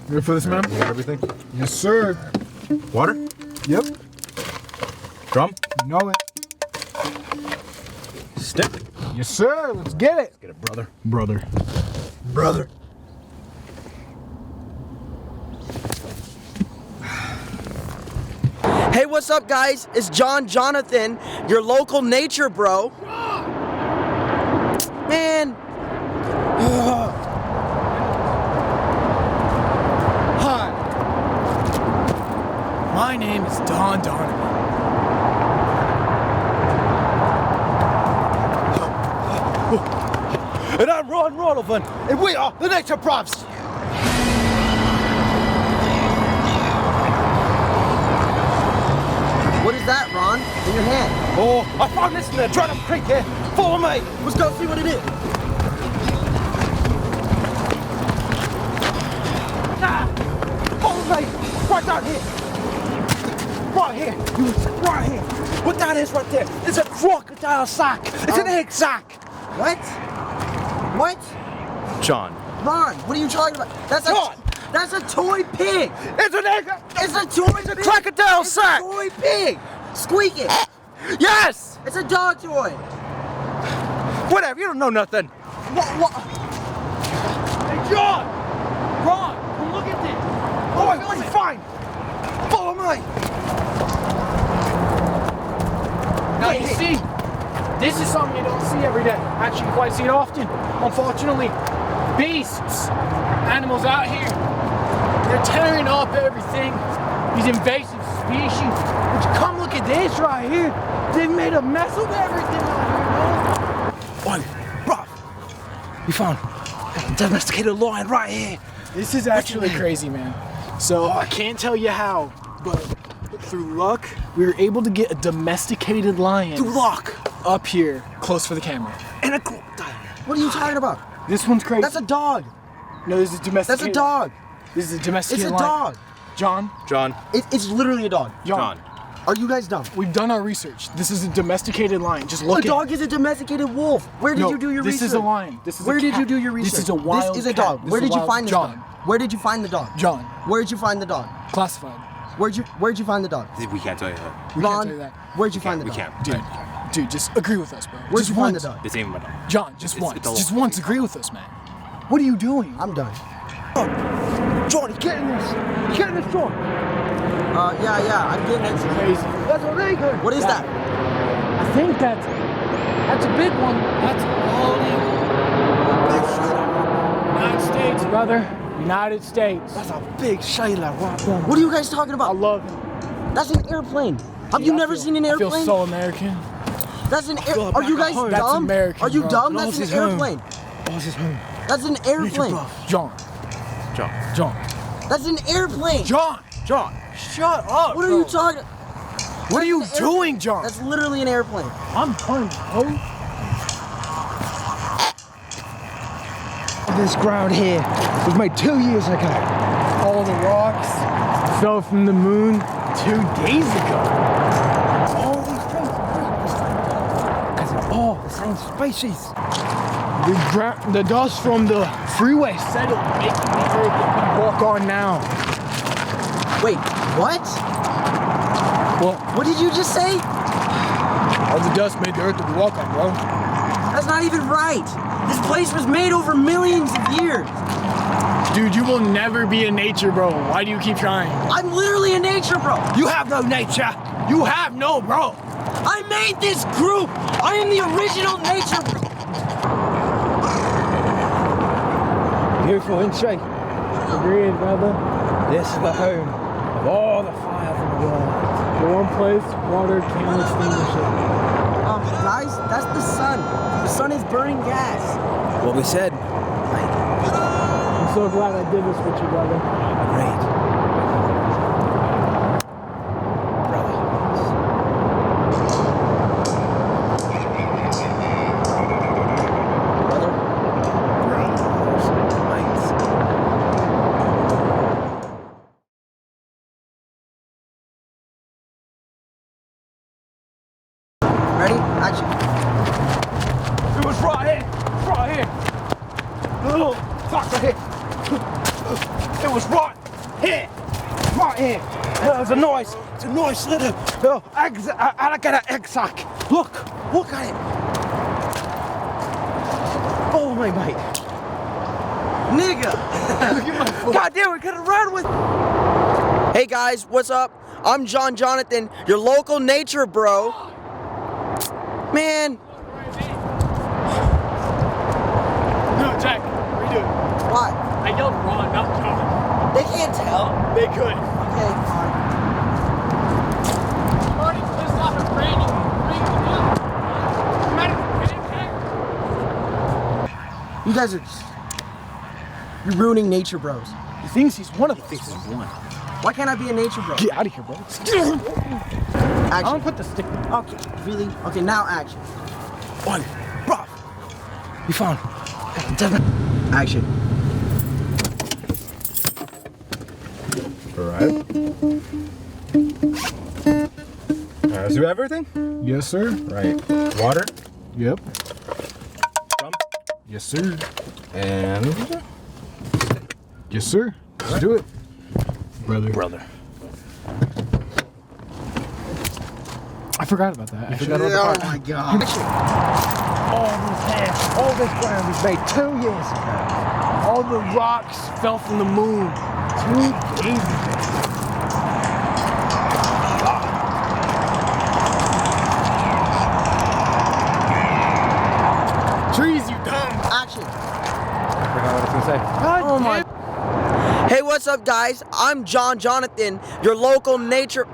You ready for this, man? Everything? Yes, sir. Water? Yep. Drum? You know it. Stick? Yes, sir. Let's get it. Get it, brother. Brother. Brother. Hey, what's up, guys? It's Ron Ronathan, your local nature bro. Man. Hi. My name is Donavon. And I'm Ron Ronathan, and we are the Nature Props. What is that, Ron? In your hand? Oh, I found this in the Donavon Creek here. Follow me. Let's go see what it is. Follow me. Right down here. Right here. Right here. What that is right there is a crocodile sack. It's an egg sack. What? What? John. Ron, what are you talking about? That's a toy pig. It's an egg. It's a toy It's a pig. crocodile It's sack. a toy pig. Squeak it. Yes. It's a dog toy. Whatever. You don't know nothing. What? Hey, John. Ron, come look at this. Oh, it's fine. Follow me. Now you see, this is something you don't see every day. Actually, you quite see it often. Unfortunately, beasts, animals out here, they're tearing up everything. These invasive species. But you come look at this right here. They've made a mess of everything out here, man. Oi, Roth. We found a domesticated lion right here. This is actually crazy, man. So I can't tell you how, but through luck, we were able to get a domesticated lion. Through luck. Up here, close for the camera. And a crocodile. What are you talking about? This one's crazy. That's a dog. No, this is domesticated. That's a dog. This is a domesticated It's a lion. dog. John. John. It's literally a dog. John. Are you guys dumb? We've done our research. This is a domesticated lion. Just look A at dog is a domesticated wolf. Where did No, you do your research? This is a lion. This is Where a did cat. you do your research? This is a wild This is a cat. dog. This Where is did a you wild find this John. dog? Where did you find the dog? John. Where did you find the dog? Classified. Where'd you find the dog? We can't tell you that. We Ron, can't tell you that. where'd you find the We dog? can't. Dude, just agree with us, bro. Where'd just you find once. the dog? This ain't my dog. John, just once. it's a Just lie. once agree with us, man. What are you doing? I'm done. Johnny, get in this. Get in this, John. Yeah, I'm getting it. Crazy. That's illegal. What is that? I think that's a big one. That's all United States, brother. United States. That's a big sailor right there. What are you guys talking I about? love him. That's an airplane. Have you never seen an I feel airplane? so American. That's an feel Are you back guys at home. dumb? That's American, Are you bro. dumb? No, That's this an is home. airplane. Boss is home. That's an airplane. John. John. John. That's an airplane. John. John. Shut up. What are you talking? What are you That's an airplane. doing, John? That's literally an airplane. I'm done, bro. This ground here was made 2 years ago. All the rocks fell from the moon 2 days ago. All these things. Because they're all the same species. The dust from the freeway settled, making the earth that we walk on now. Wait, what? Well, What did you just say? all the dust made the earth that we walk on, bro. That's not even right. This place was made over millions of years. Dude, you will never be a nature bro. Why do you keep trying? I'm literally a nature bro. You have no nature. You have no bro. I made this group. I am the original nature bro. Beautiful, isn't she? Agreed, brother. This is the home of all the fires in the world. The one place water can't extinguish it. Guys, that's the sun. The sun is burning gas. What we said. I'm so glad I did this with you, brother. Agreed. Brother. Ready? Action. It was right here. Right here. Oh, fuck right here. It was right here. Right here. It's a nice little alligator egg sack. Look at it. Oh my mate. Nigga! Look at my foot. God damn, we could have run with. Hey guys, what's up? I'm Ron Ronathan, your local nature bro. Man. No, Jack, redo it. What? I yelled Ron, not John. They can't tell. They could. Okay, fine. Already pissed off at Brandon. You guys are just... You're ruining nature bros. He thinks he's one of us. He's one. Why can't I be a nature bro? Get out of here, bro. Action. I'm gonna put the stick. Okay, really? Okay, now action. One, bro. You found. Action. Alright. Let's do everything? Yes, sir. Right. Water. Yep. Thumb. Yes, sir. And Yes, sir. Let's do it. Brother. I forgot about that. I forgot about the Oh part. my god. All this ground was made 2 years ago. All the rocks fell from the moon 2 days ago. Trees, you dumb. Action. I forgot what I was gonna say. Oh my. Hey, what's up, guys? I'm Ron Ronathan, your local nature.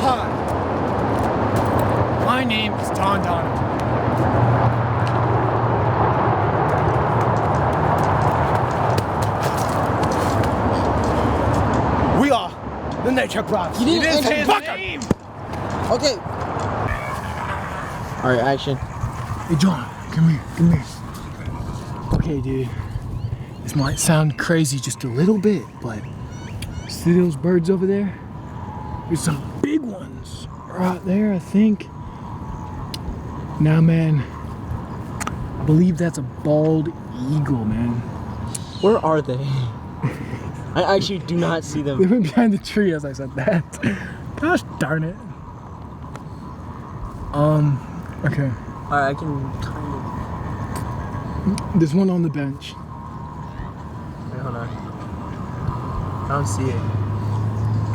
Hi. My name is Donavon. We are the nature brothers. You didn't Say enter. his name. Okay. All right, action. Hey, John, come here. Okay, dude. This might sound crazy just a little bit, but see those birds over there? There's some big ones right there, I think. Now, man, I believe that's a bald eagle, man. Where are they? I actually do not see They them. went behind the tree as I said that. Gosh darn it. Okay. All right, I can kind of. There's one on the bench. Wait, hold on. I don't see it.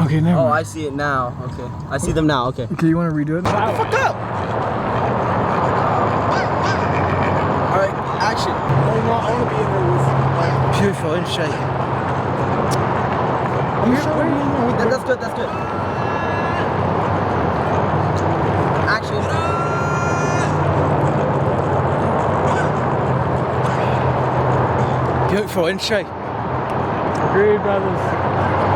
Okay, never Oh, mind. I see it now. Okay, I see them now. Okay. Okay, you want to redo it? Fuck up. All right, action. I want to be in there with Beautiful in shape. That's good. That's good. Action. Beautiful in shape. Agreed, brothers.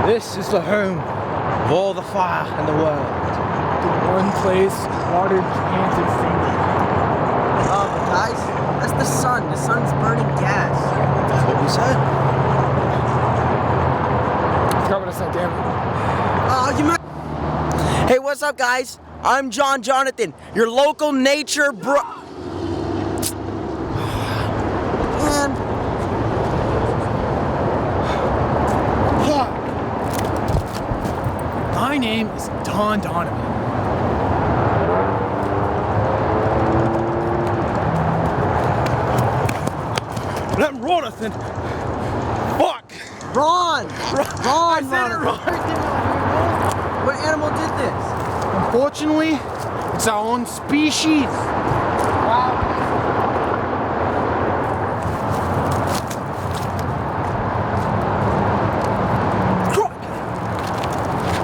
This is the home of all the fire in the world. The one place water can't extinguish. Guys, that's the sun. The sun's burning gas. That's what we said. I forgot what I said, damn it. Oh, you might. Hey, what's up, guys? I'm Ron Ronathan, your local nature bro. Man. Hi. My name is Donavon. Let Ronathan. Fuck. Ron! I said it wrong. What animal did this? Unfortunately, it's our own species. Wow.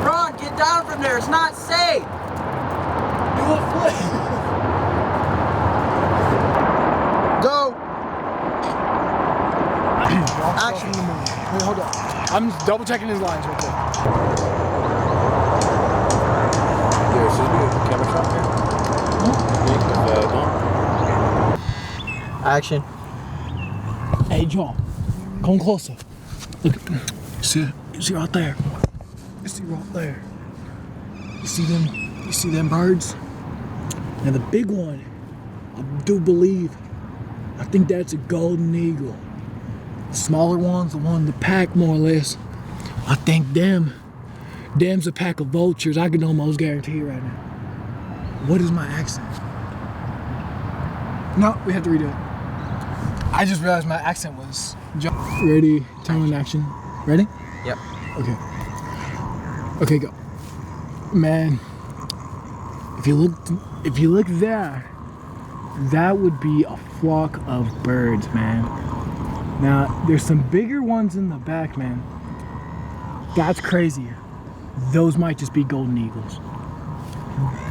Ron, get down from there. It's not safe. Do a flip. Go. Action. Wait, hold on. I'm double checking his lines right there. Yeah, should we do a camera shot here? Action. Hey, John, come closer. Look, see right there. You see right there. You see them birds? Now the big one I do believe, I think that's a golden eagle. The smaller ones, the one in the pack more or less, I think them's a pack of vultures. I can almost guarantee right now. What is my accent? No, we have to redo it. I just realized my accent was... Ready, time in action. Ready? Yep. Okay. Okay, go. Man, if you look there, that would be a flock of birds, man. Now, there's some bigger ones in the back, man. That's crazy. Those might just be golden eagles.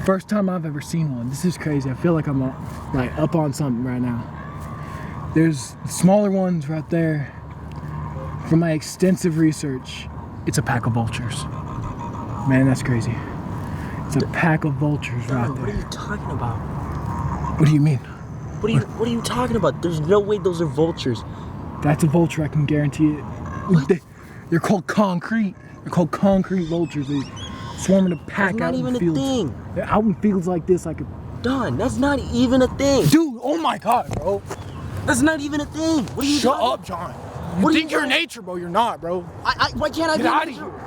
First time I've ever seen one. This is crazy. I feel like I'm like up on something right now. There's smaller ones right there. From my extensive research, it's a pack of vultures. Man, that's crazy. It's a pack of vultures right What are there. you talking about? What do you mean? What are you talking about? There's no way those are vultures. That's a vulture, I can guarantee it. They're called concrete. They're called concrete vultures. They swarm in a pack That's out not in even a fields. thing. They're out in fields like this, like a... Don, that's not even a thing. Dude, oh my God, bro. That's not even a thing. What are you Shut talking up, John. What You are think you you're nature, bro. You're not, bro. Why can't I Get be out of nature? here.